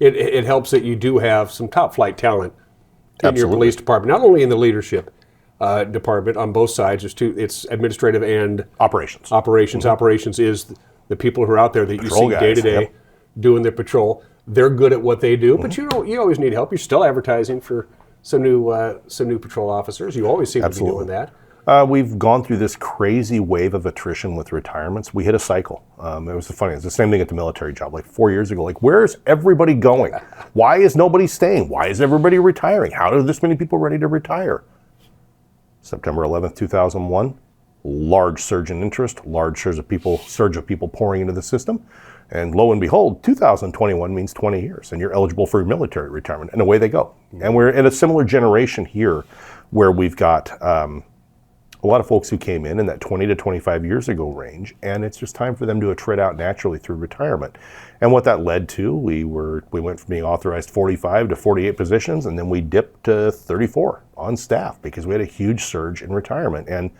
it helps that you do have some top flight talent in Absolutely. your police department, not only in the leadership department on both sides. It's administrative and Operations. Operations is the people who are out there that Patrol you see guys, day to day yep. doing their patrol. They're good at what they do, but you always need help. You're still advertising for some new patrol officers. You always seem Absolutely. to be doing that. We've gone through this crazy wave of attrition with retirements. We hit a cycle. It was funny. It's the same thing at the military job. Like 4 years ago, like, where's everybody going? Why is nobody staying? Why is everybody retiring? How are this many people ready to retire? September 11th, 2001, large surge in interest, large surge of people pouring into the system. And lo and behold, 2021 means 20 years, and you're eligible for military retirement, and away they go. And we're in a similar generation here where we've got a lot of folks who came in that 20 to 25 years ago range, and it's just time for them to attrit out naturally through retirement. And what that led to, we went from being authorized 45 to 48 positions, and then we dipped to 34 on staff because we had a huge surge in retirement. And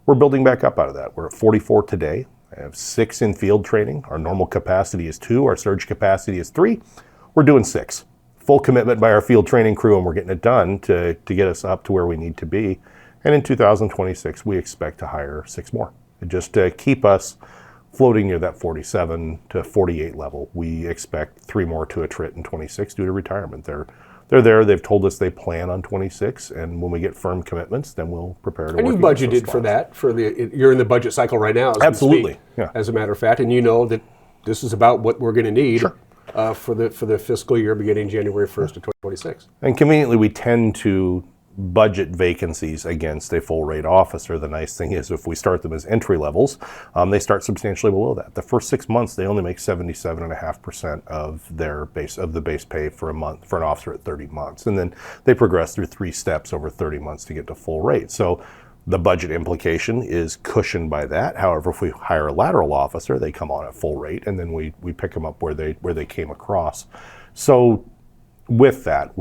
we're building back up out of that. We're at 44 today. I have 6 in field training. Our normal capacity is 2. Our surge capacity is 3. We're doing 6. Full commitment by our field training crew, and we're getting it done to get us up to where we need to be. And in 2026, we expect to hire 6 more. And just to keep us floating near that 47 to 48 level, we expect 3 more to attrit in 26 due to retirement. They're there. They've told us they plan on 26, and when we get firm commitments, then we'll prepare to work. And you budgeted for that. You're in the budget cycle right now. Absolutely, yeah. As a matter of fact, and you know that this is about what we're going to need for the fiscal year beginning January 1st of 2026. And conveniently, we tend to budget vacancies against a full rate officer. The nice thing is if we start them as entry levels, they start substantially below that. The first 6 months, they only make 77.5% of the base pay for a month for an officer at 30 months. And then they progress through 3 steps over 30 months to get to full rate. So the budget implication is cushioned by that. However, if we hire a lateral officer, they come on at full rate, and then we pick them up where they came across. So with that,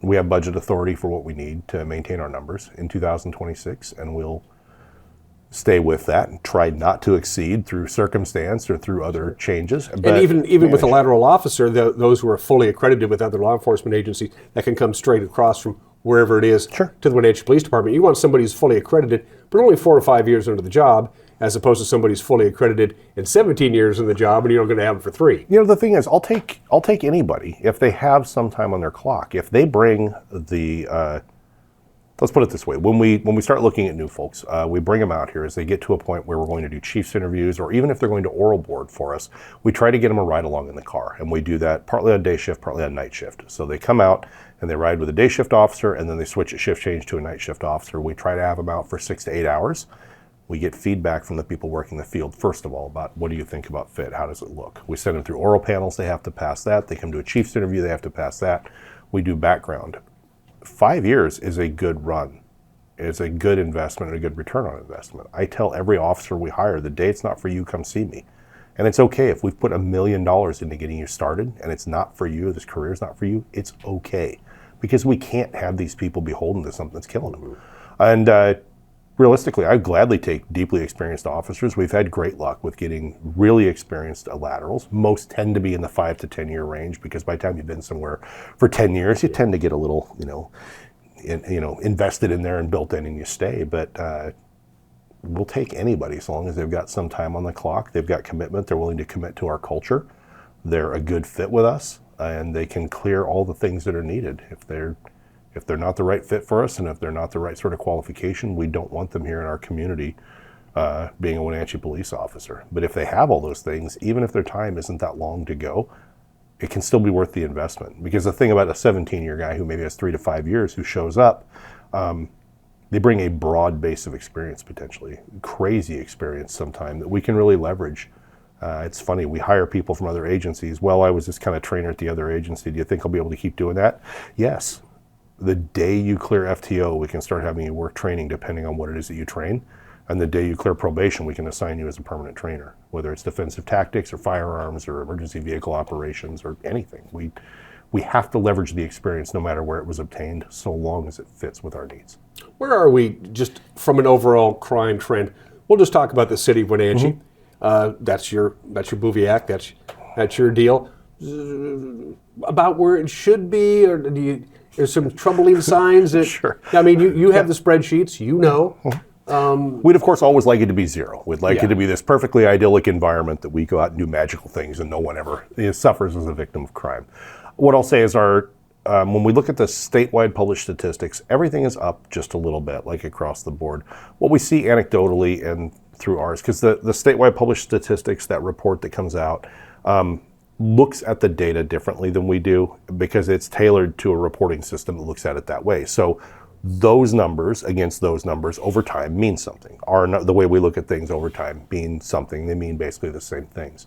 we have budget authority for what we need to maintain our numbers in 2026, and we'll stay with that and try not to exceed through circumstance or through other changes. And even with a lateral officer, those who are fully accredited with other law enforcement agencies, that can come straight across from wherever it is to the Wenatchee Police Department. You want somebody who's fully accredited, but only 4 or 5 years into the job, as opposed to somebody who's fully accredited in 17 years in the job, and you're going to have them for 3. You know, the thing is, I'll take anybody if they have some time on their clock. If they bring let's put it this way: when we start looking at new folks, we bring them out here as they get to a point where we're going to do chiefs interviews, or even if they're going to oral board for us, we try to get them a ride along in the car, and we do that partly on day shift, partly on night shift. So they come out and they ride with a day shift officer, and then they switch at shift change to a night shift officer. We try to have them out for 6 to 8 hours. We get feedback from the people working the field, first of all, about what do you think about fit? How does it look? We send them through oral panels. They have to pass that. They come to a chief's interview. They have to pass that. We do background. 5 years is a good run. It's a good investment and a good return on investment. I tell every officer we hire, the day it's not for you, come see me. And it's okay if we've put $1 million into getting you started and it's not for you, this career is not for you, it's okay. Because we can't have these people beholden to something that's killing them. And realistically, I'd gladly take deeply experienced officers. We've had great luck with getting really experienced laterals. Most tend to be in the 5 to 10 year range, because by the time you've been somewhere for 10 years, you tend to get a little, invested in there and built in, and you stay. But we'll take anybody as long as they've got some time on the clock. They've got commitment. They're willing to commit to our culture. They're a good fit with us, and they can clear all the things that are needed. If they're not the right fit for us, and if they're not the right sort of qualification, we don't want them here in our community being a Wenatchee police officer. But if they have all those things, even if their time isn't that long to go, it can still be worth the investment. Because the thing about a 17-year guy who maybe has 3 to 5 years who shows up, they bring a broad base of experience, potentially crazy experience sometime, that we can really leverage. It's funny, we hire people from other agencies. Well, I was this kind of trainer at the other agency. Do you think I'll be able to keep doing that? Yes. The day you clear FTO, we can start having you work training depending on what it is that you train. And the day you clear probation, we can assign you as a permanent trainer, whether it's defensive tactics or firearms or emergency vehicle operations or anything. We have to leverage the experience no matter where it was obtained, so long as it fits with our needs. Where are we just from an overall crime trend? We'll just talk about the city of Wenatchee. That's your Bouviac. That's your deal. about where it should be, or there's some troubling signs that? Sure. I mean, you have the spreadsheets, you know. We'd, of course, always like it to be zero. We'd like Yeah. it to be this perfectly idyllic environment that we go out and do magical things and no one ever suffers as a victim of crime. What I'll say is when we look at the statewide published statistics, everything is up just a little bit, like across the board. What we see anecdotally and through ours, because the statewide published statistics, that report that comes out, looks at the data differently than we do because it's tailored to a reporting system that looks at it that way. So those numbers against those numbers over time mean something. The way we look at things over time mean something. They mean basically the same things.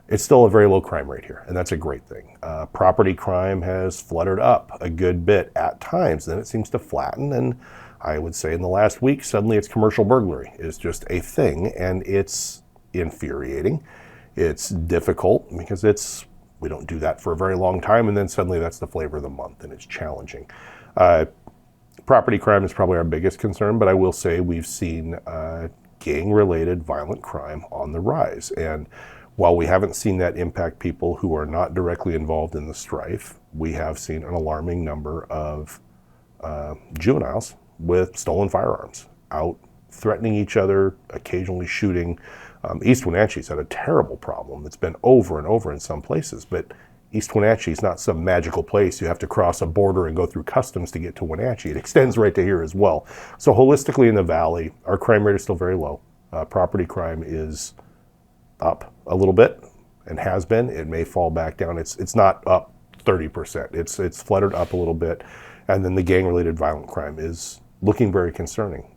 It's still a very low crime rate here, and that's a great thing. Property crime has fluttered up a good bit at times, then it seems to flatten, and I would say in the last week, suddenly it's commercial burglary is just a thing, and it's infuriating. It's difficult because we don't do that for a very long time, and then suddenly that's the flavor of the month, and it's challenging. Property crime is probably our biggest concern, but I will say we've seen gang-related violent crime on the rise. And while we haven't seen that impact people who are not directly involved in the strife, we have seen an alarming number of juveniles with stolen firearms out threatening each other, occasionally shooting. East Wenatchee's had a terrible problem. It's been over and over in some places, but East Wenatchee is not some magical place. You have to cross a border and go through customs to get to Wenatchee. It extends right to here as well. So holistically in the valley, our crime rate is still very low. Property crime is up a little bit and has been. It may fall back down. It's not up 30%. It's fluttered up a little bit. And then the gang-related violent crime is looking very concerning.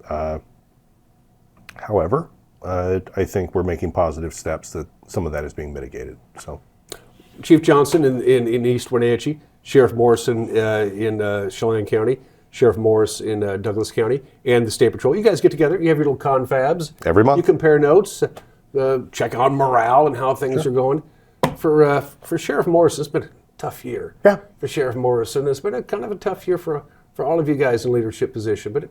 However, I think we're making positive steps that some of that is being mitigated. So. Chief Johnson in East Wenatchee, Sheriff Morrison in Chelan County, Sheriff Morris in Douglas County, and the State Patrol. You guys get together, you have your little confabs. Every month. You compare notes, check on morale and how things are going. For Sheriff Morrison, it's been a tough year. Yeah. For Sheriff Morrison, it's been a kind of a tough year for all of you guys in leadership position. But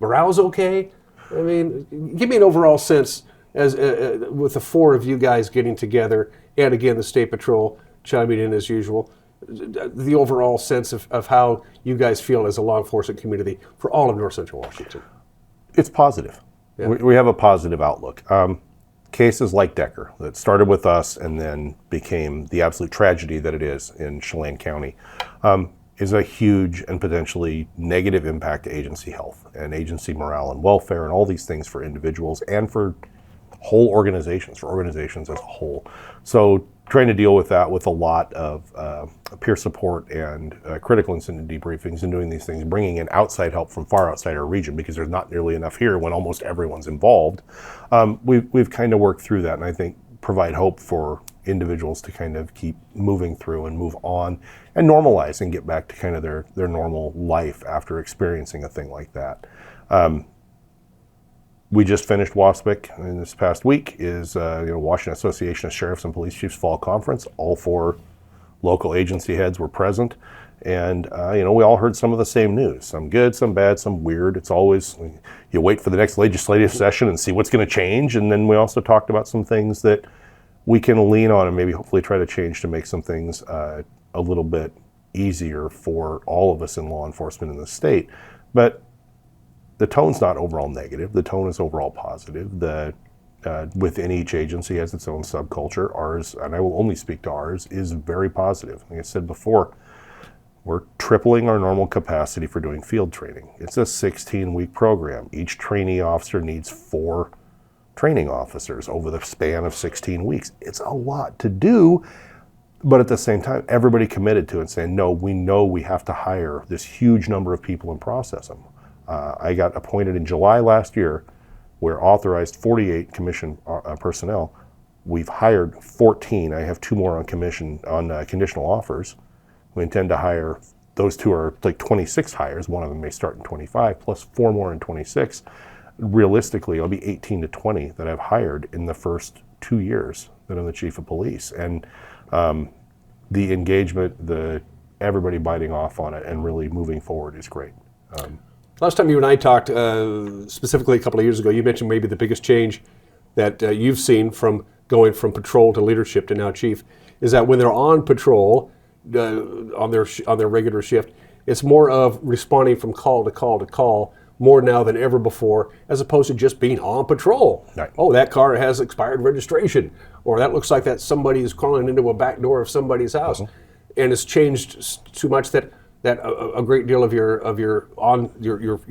morale's okay. I mean, give me an overall sense as with the four of you guys getting together, and again the State Patrol chiming in as usual, the overall sense of how you guys feel as a law enforcement community for all of North Central Washington. It's positive. Yeah. We have a positive outlook. Cases like Decker that started with us and then became the absolute tragedy that it is in Chelan County is a huge and potentially negative impact to agency health and agency morale and welfare and all these things for individuals and for whole organizations, for organizations as a whole. So trying to deal with that with a lot of peer support and critical incident debriefings and doing these things, bringing in outside help from far outside our region because there's not nearly enough here when almost everyone's involved. We've kind of worked through that, and I think provide hope for individuals to kind of keep moving through and move on and normalize and get back to kind of their normal life after experiencing a thing like that. We just finished WASPIC in this past week is Washington Association of Sheriffs and Police Chiefs Fall Conference. All four local agency heads were present, and we all heard some of the same news. Some good, some bad, some weird. It's always you wait for the next legislative session and see what's going to change, and then we also talked about some things that we can lean on and maybe hopefully try to change to make some things a little bit easier for all of us in law enforcement in the state. But the tone's not overall negative. The tone is overall positive. Within each agency has its own subculture. Ours, and I will only speak to ours, is very positive. Like I said before, we're tripling our normal capacity for doing field training. It's a 16-week program. Each trainee officer needs 4 training officers over the span of 16 weeks. It's a lot to do, but at the same time, everybody committed to it, saying, no, we know we have to hire this huge number of people and process them. I got appointed in July last year. We're authorized 48 commission personnel. We've hired 14. I have 2 more on commission on conditional offers. We intend to hire, those 2 are like 26 hires. One of them may start in 25, plus 4 more in 26. Realistically, it'll be 18 to 20 that I've hired in the first 2 years that I'm the chief of police. And the engagement, everybody biting off on it and really moving forward is great. Last time you and I talked, specifically a couple of years ago, you mentioned maybe the biggest change that you've seen from going from patrol to leadership to now chief is that when they're on patrol, on their regular shift. It's more of responding from call to call to call more now than ever before, as opposed to just being on patrol. Right. Oh, that car has expired registration, or that looks like that somebody is crawling into a back door of somebody's house, and it's changed too much that a great deal of your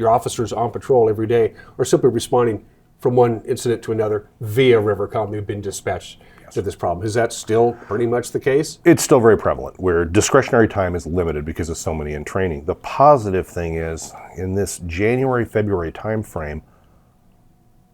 officers on patrol every day are simply responding from one incident to another via Rivercom. They've been dispatched to this problem. Is that still pretty much the case? It's still very prevalent, where discretionary time is limited because of so many in training. The positive thing is, in this January, February timeframe,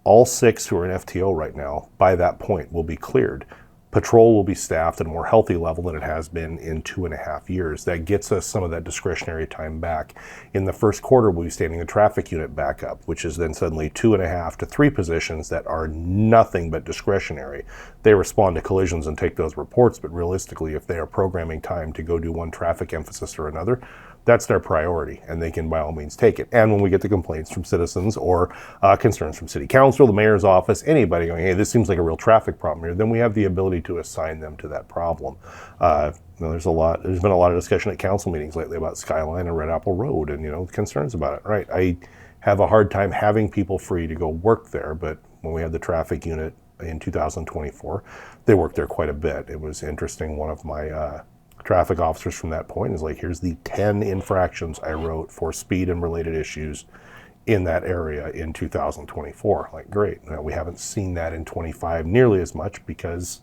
all 6 who are in FTO right now, by that point, will be cleared. Patrol will be staffed at a more healthy level than it has been in 2.5 years. That gets us some of that discretionary time back. In the first quarter, we'll be standing the traffic unit back up, which is then suddenly 2.5 to 3 positions that are nothing but discretionary. They respond to collisions and take those reports, but realistically, if they are programming time to go do one traffic emphasis or another, that's their priority, and they can by all means take it. And when we get the complaints from citizens or concerns from city council, the mayor's office, anybody going, hey, this seems like a real traffic problem here, then we have the ability to assign them to that problem. There's been a lot of discussion at council meetings lately about Skyline and Red Apple Road and, concerns about it, right? I have a hard time having people free to go work there, but when we had the traffic unit in 2024, they worked there quite a bit. It was interesting. One of my traffic officers from that point is like, here's the 10 infractions I wrote for speed and related issues in that area in 2024. Like, great. Now, we haven't seen that in 25 nearly as much because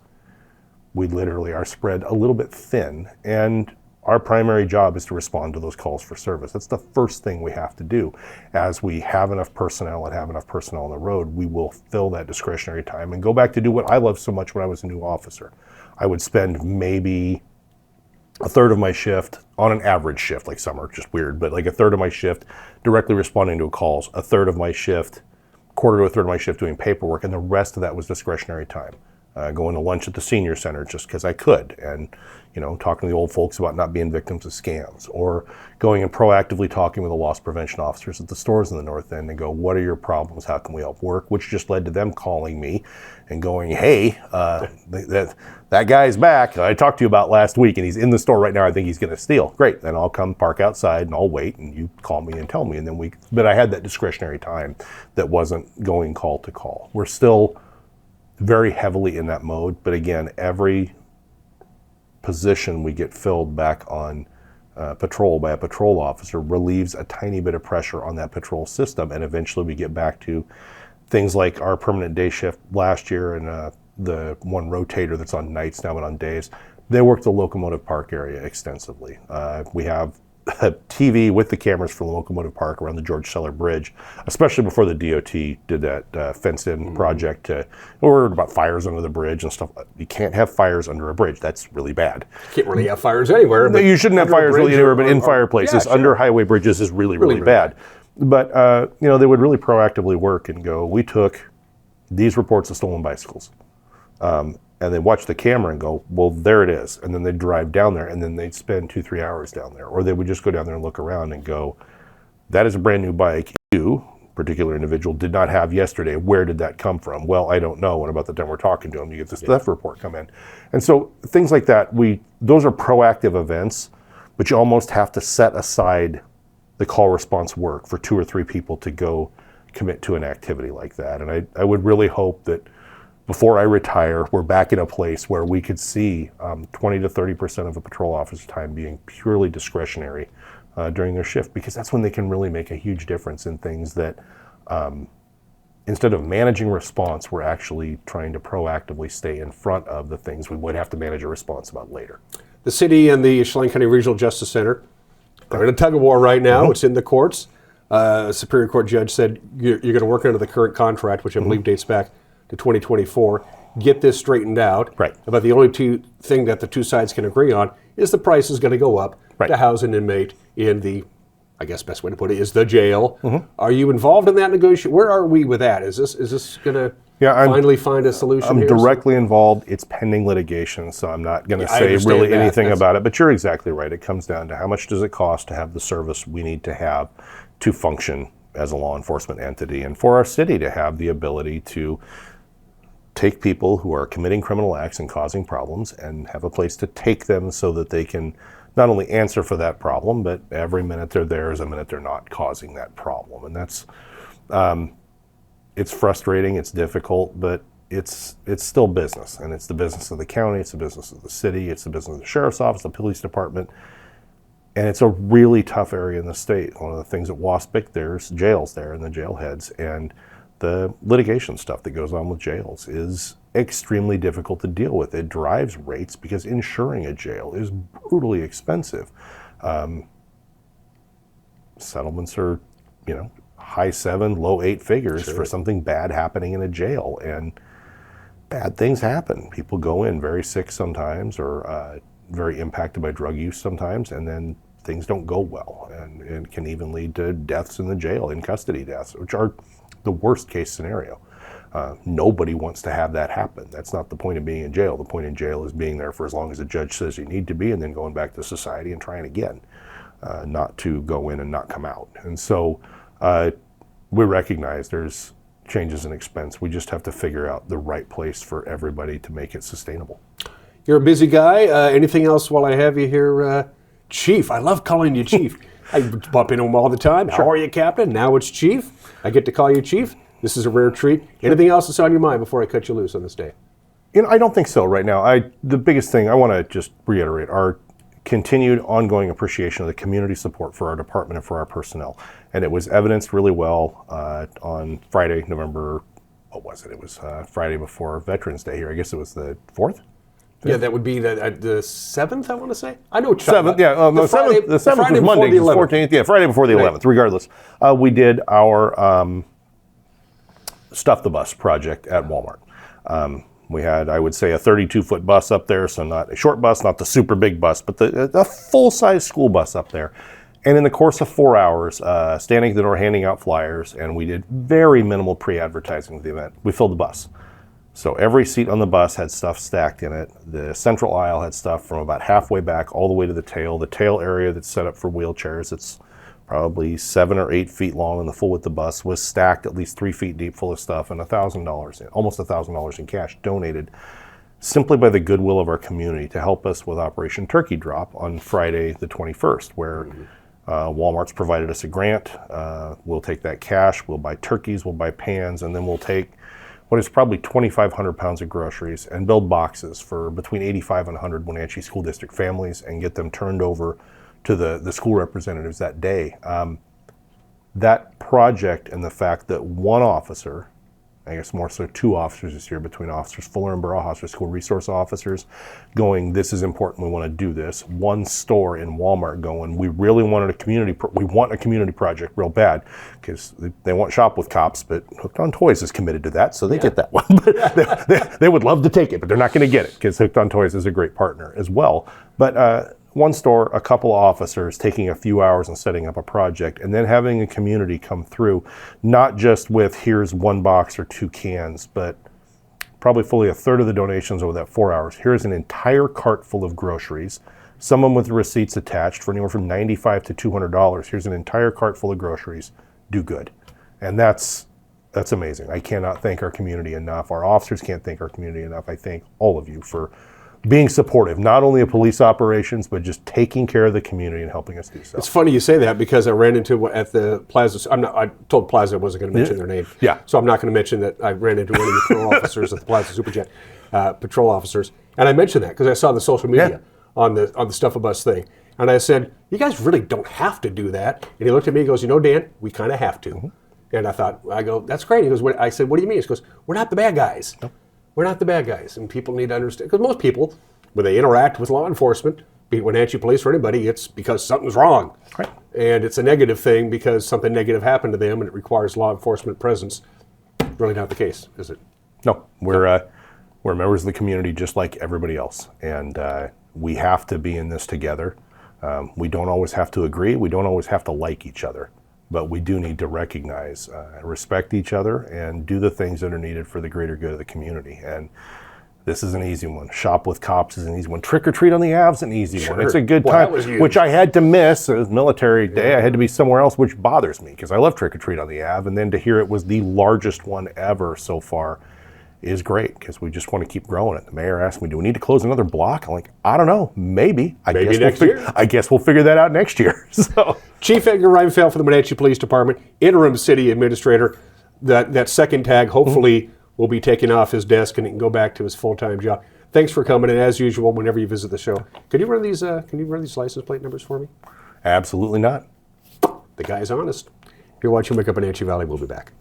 we literally are spread a little bit thin, and our primary job is to respond to those calls for service. That's the first thing we have to do. As we have enough personnel and have enough personnel on the road, we will fill that discretionary time and go back to do what I loved so much when I was a new officer. I would spend maybe a third of my shift on an average shift, like some are just weird, but like a third of my shift directly responding to calls, a third of my shift, quarter to a third of my shift doing paperwork, and the rest of that was discretionary time. Going to lunch at the senior center just because I could, and talking to the old folks about not being victims of scams, or going and proactively talking with the loss prevention officers at the stores in the North End and go, what are your problems? How can we help work? Which just led to them calling me and going, hey, that guy's back. I talked to you about last week, and he's in the store right now. I think he's going to steal. Great. Then I'll come park outside and I'll wait, and you call me and tell me. And then but I had that discretionary time that wasn't going call to call. We're still very heavily in that mode, but again, every position we get filled back on patrol by a patrol officer relieves a tiny bit of pressure on that patrol system, and eventually we get back to things like our permanent day shift last year and the one rotator that's on nights now but on days. They work the locomotive park area extensively. We have a TV with the cameras for the locomotive park around the George Seller Bridge, especially before the DOT did that fenced-in project. We worried about fires under the bridge and stuff. You can't have fires under a bridge. That's really bad. Can't really have fires anywhere. No, you shouldn't have fires really anywhere, but in fireplaces, under highway bridges is really bad. But they would really proactively work and go, we took these reports of stolen bicycles. And they watch the camera and go, well, there it is. And then they'd drive down there, and then they'd spend 2-3 hours down there. Or they would just go down there and look around and go, that is a brand new bike you, particular individual, did not have yesterday. Where did that come from? Well, I don't know. And about the time we're talking to them, you get this theft report come in. And so things like that, those are proactive events, but you almost have to set aside the call response work for 2 or 3 people to go commit to an activity like that. And I would really hope that before I retire, we're back in a place where we could see 20 to 30% of a patrol officer's time being purely discretionary during their shift, because that's when they can really make a huge difference in things that instead of managing response, we're actually trying to proactively stay in front of the things we would have to manage a response about later. The city and the Chelan County Regional Justice Center are in a tug of war right now. It's in the courts. A Superior Court judge said you're going to work under the current contract, which I believe dates back to 2024, get this straightened out. Right. But the only thing that the two sides can agree on is the price is going to go up to house an inmate in the, I guess best way to put it, is the jail. Are you involved in that negotiation? Where are we with that? Is this going to finally find a solution I'm here? directly involved. It's pending litigation, so I'm not going to say really anything about it. But you're exactly right. It comes down to how much does it cost to have the service we need to have to function as a law enforcement entity, and for our city to have the ability to take people who are committing criminal acts and causing problems and have a place to take them so that they can not only answer for that problem, but every minute they're there is a minute they're not causing that problem. And that's, it's frustrating, it's difficult, but it's still business. And it's the business of the county, it's the business of the city, it's the business of the sheriff's office, the police department. And it's a really tough area in the state. One of the things at Waspic, there's jails there and the jail heads. And the litigation stuff that goes on with jails is extremely difficult to deal with. It drives rates because insuring a jail is brutally expensive. Settlements are, high 7, low 8 figures for something bad happening in a jail. And bad things happen. People go in very sick sometimes, or very impacted by drug use sometimes, and then things don't go well. And it can even lead to deaths in the jail, in custody deaths, which are the worst case scenario. Nobody wants to have that happen. That's not the point of being in jail. The point in jail is being there for as long as the judge says you need to be, and then going back to society and trying again, not to go in and not come out. And so we recognize there's changes in expense. We just have to figure out the right place for everybody to make it sustainable. You're a busy guy. Anything else while I have you here, Chief? I love calling you Chief. I bump into him all the time. How are you, Captain? Now it's Chief. I get to call you Chief. This is a rare treat. Anything else that's on your mind before I cut you loose on this day? I don't think so right now. The biggest thing I want to just reiterate our continued ongoing appreciation of the community support for our department and for our personnel. And it was evidenced really well on Friday, November, what was it? It was Friday before Veterans Day here. I guess it was the 4th? Yeah, that would be the 7th, I want to say. I know. 7th, yeah. The 7th was Monday, the 14th. Yeah, Friday before the 11th, regardless. We did our Stuff the Bus project at Walmart. We had, I would say, a 32-foot bus up there, so not a short bus, not the super big bus, but the full-size school bus up there. And in the course of 4 hours, standing at the door handing out flyers, and we did very minimal pre-advertising of the event. We filled the bus. So every seat on the bus had stuff stacked in it. The central aisle had stuff from about halfway back all the way to the tail. The tail area that's set up for wheelchairs, it's probably 7 or 8 feet long, and the full width of the bus was stacked at least 3 feet deep full of stuff, and $1,000, almost $1,000 in cash donated simply by the goodwill of our community to help us with Operation Turkey Drop on Friday the 21st, where Walmart's provided us a grant. We'll take that cash, we'll buy turkeys, we'll buy pans, and then we'll take what is probably 2,500 pounds of groceries and build boxes for between 85 and 100 Wenatchee School District families and get them turned over to the school representatives that day. That project and the fact that one officer, I guess more so 2 officers this year, between Officers Fuller and Burrell, Hospital School Resource Officers, going, this is important, we want to do this. One store in Walmart going, we really wanted we want a community project real bad, because they want Shop with Cops, but Hooked on Toys is committed to that, so they get that one. But they would love to take it, but they're not going to get it, because Hooked on Toys is a great partner as well. But one store, a couple of officers taking a few hours and setting up a project, and then having a community come through, not just with here's 1 box or 2 cans, but probably fully a third of the donations over that 4 hours. Here's an entire cart full of groceries, some of them with receipts attached for anywhere from $95 to $200. Here's an entire cart full of groceries. Do good. And that's amazing. I cannot thank our community enough. Our officers can't thank our community enough. I thank all of you for being supportive, not only of police operations, but just taking care of the community and helping us do so. It's funny you say that, because I ran into at the Plaza. I told Plaza I wasn't going to mention their name. Yeah. So I'm not going to mention that I ran into one of the patrol officers at the Plaza Superjet, patrol officers, and I mentioned that because I saw the social media on the Stuff a Bus thing, and I said, "You guys really don't have to do that." And he looked at me and goes, Dan, we kind of have to. Mm-hmm. And I go, that's great. He goes, I said, what do you mean? He goes, we're not the bad guys. Nope. We're not the bad guys, and people need to understand, because most people, when they interact with law enforcement, be it Wenatchee Police or anybody, it's because something's wrong. Right. And it's a negative thing because something negative happened to them and it requires law enforcement presence. Really not the case, is it? No, we're members of the community just like everybody else, and we have to be in this together. We don't always have to agree, we don't always have to like each other, but we do need to recognize, respect each other, and do the things that are needed for the greater good of the community. And this is an easy one. Shop with Cops is an easy one. Trick or Treat on the Ave's an easy one. It's a good time, which I had to miss. It was military day. I had to be somewhere else, which bothers me because I love Trick or Treat on the Ave. And then to hear it was the largest one ever so far is great because we just want to keep growing it. The mayor asked me, do we need to close another block? I'm like, I don't know. Maybe. Maybe next year. I guess we'll figure that out next year. So, Chief Edgar Reinfeld for the Wenatchee Police Department, interim city administrator. That second tag hopefully will be taken off his desk and he can go back to his full-time job. Thanks for coming, and as usual, whenever you visit the show, can you run these license plate numbers for me? absolutely not. The guy's honest. You're watching Wake Up Wenatchee Valley. We'll be back.